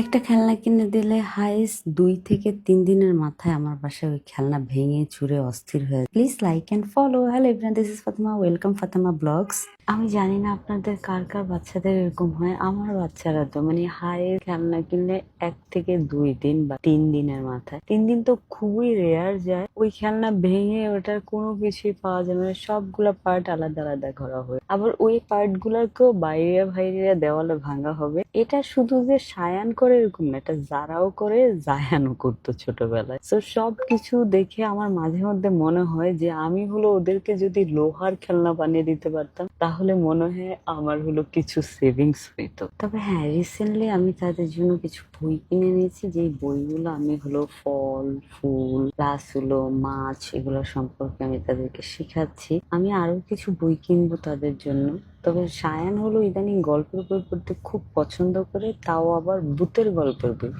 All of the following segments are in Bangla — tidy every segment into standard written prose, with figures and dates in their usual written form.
একটা খেলনা কিনে দিলে হাইস্ট 2 থেকে 3 দিনের মাথায় আমার বাসায় ওই খেলনা ভেঙে চুরে অস্থির হয়ে please like and follow. Hello everyone, this is Fatema, welcome Fatema blogs. আমি জানি না আপনাদের কার কার বাচ্চাদের এরকম হয়। আমার বাচ্চারা তো হাইস্ট খেলনা কিনলে 1 থেকে 2 দিন বা 3 দিনের মাথায়, 3 দিন তো খুবই রেয়ার যায়, ওই খেলনা ভেঙে ওটার কোনো কিছুই পাওয়া যায় না। সবগুলা পার্ট আলাদা আলাদা করা হয়, আবার ওই পার্ট গুলাকেও বাইরে বাইরে দেওয়ালে ভাঙা হবে। এটা শুধু যে সায়ান করে এরকম না, এটা যারাও করে, জায়ানও করতো ছোটবেলায়। তো সবকিছু দেখে আমার মাঝে মধ্যে মনে হয় যে আমি হলো ওদেরকে যদি লোহার খেলনা বানিয়ে দিতে পারতাম তাহলে মনে হয় আমার হলো কিছু সেভিংস হইতো। তবে হ্যাঁ, রিসেন্টলি আমি তাদের জন্য কিছু বই কিনে নিয়েছি, যে বইগুলো আমি হলো ফল ফুল প্লাস হলো মাছ এগুলো সম্পর্কে আমি তাদেরকে শিখাচ্ছি। আমি আরো কিছু বই কিনবো তাদের জন্য। তবে সায়ান হলো ইদানিং গল্পের বই পড়তে খুব পছন্দ করে, তাও আবার ভূতের গল্পের বই,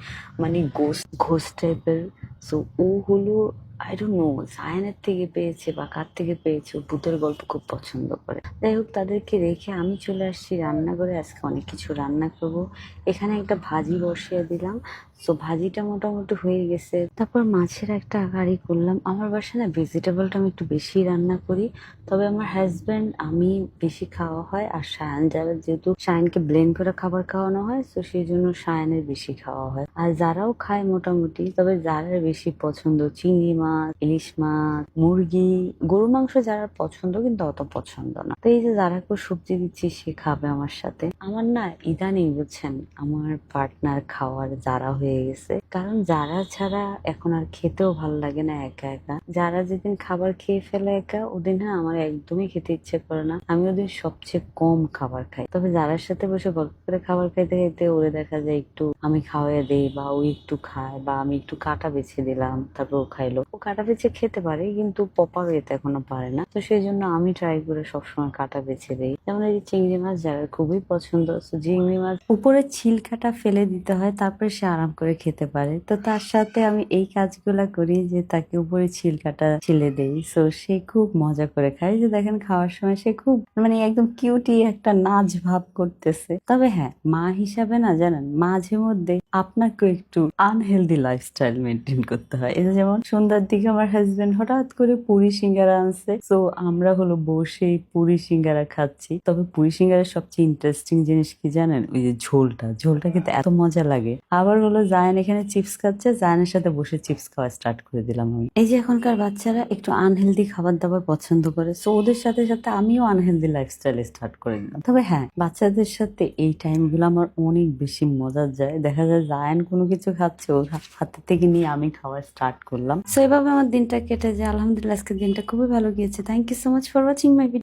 ঘোস্ট টাইপের। সো ও হলো আই ডোন্ট নো সায়ানের থেকে পেয়েছে বা কার থেকে পেয়েছে, ও ভূতের গল্প খুব পছন্দ করে। যাই হোক, তাদেরকে রেখে আমি চলে আসছি রান্নাঘরে। আজকে অনেক কিছু রান্না করব। এখানে একটা ভাজি বসিয়ে দিলাম। তো ভাজিটা মোটামুটি হয়ে গেছে, তারপর মাছের একটা কারি করলাম। আমার বাসায় না ভেজিটেবলটা আমি একটু বেশি রান্না করি। তবে আমার হাজবেন্ড আমি বেশি খাওয়া হয়, আর সায়ান যারা, যেহেতু সায়ানকে ব্লেন্ড করে খাবার খাওয়ানো হয়, তো সেই জন্য সায়ানের বেশি খাওয়া হয়। আর যারাও খায় মোটামুটি, তবে যারা বেশি পছন্দ চিংড়ি মাছ, ইলিশ মাছ, মুরগি, গরু মাংস যারা পছন্দ, কিন্তু অত পছন্দ না। তো এই যে যারাকে সবজি দিচ্ছি সে খাবে আমার সাথে। আমার না ইদানিং বুঝছেন, আমার পার্টনার খাওয়ার যারা হয়ে গেছে, কারণ যারা ছাড়া এখন আর খেতেও ভালো লাগে না একা একা। যারা যেদিন খাবার খেয়ে ফেলে একা, ওদিন না আমার একদমই খেতে ইচ্ছে করে না। আমি ওদিন সবচেয়ে কম খাবার খাই। তবে যারার সাথে বসে গল্প করে খাবার খাইতে খাইতে ওরে দেখা যায় একটু আমি খাওয়াই দেই, বা ও একটু খায়, বা আমি একটু কাটা বেছে দিলাম, তারপর ও খাইলো। ও কাটা বেছে খেতে পারে কিন্তু প্রপার ওয়েতে এখনো পারে না। তো সেই জন্য আমি ট্রাই করে সবসময় কাটা বেছে দিই। যেমন এই যে চিংড়ি মাছ যারা খুবই পছন্দ, তো চিংড়ি মাছ উপরে ছিলকাটা ফেলে দিতে হয়, তারপরে সে আরাম করে খেতে পারে। তো তার সাথে আমি এই কাজগুলা করি, যে তাকে উপরে ছিলকাটা ছিলে দেই। সো সে খুব মজা করে খায়। যে দেখেন খাওয়ার সময় সে খুব একদম কিউটি একটা নাচ ভাব করতেছে। তবে হ্যাঁ, মা হিসাবে না জানেন, মাঝে মধ্যে আপনাকেও একটু আনহেলদি লাইফস্টাইল মেনটেন করতে হয়। এই যে যেমন সন্ধ্যার দিকে আমার হাজবেন্ড হঠাৎ করে পুরি সিঙ্গারা আনছে, তো আমরা হলো বসে পুরি সিঙ্গারা খাচ্ছি। তবে পুরি সিঙ্গারার সবচেয়ে ইন্টারেস্টিং জিনিস কি জানেন? ওই যে ঝোলটা, ঝোলটা কিন্তু এত মজা লাগে। আবার হলো জায়ান এখানে চিপস খাচ্ছে, জায়ানের সাথে বসে চিপস খাওয়া স্টার্ট করে দিলাম আমি। এই যে এখনকার বাচ্চারা একটু আনহেলদি খাবার দাবার পছন্দ করে, সো ওদের সাথে সাথে আমিও আনহেলদি লাইফস্টাইল স্টার্ট করে দিলাম। তবে হ্যাঁ, বাচ্চাদের সাথে এই টাইম গুলো আমার অনেক বেশি মজা যায়। দেখা যায় জায়ান কোনো কিছু খাচ্ছে, ওর হাতে থেকে নিয়ে আমি খাওয়া স্টার্ট করলাম। সো এভাবে আমার দিনটা কেটে যায়। আলহামদুলিল্লাহ, আজকের দিনটা খুবই ভালো গিয়েছে। Thank you so much for watching my video.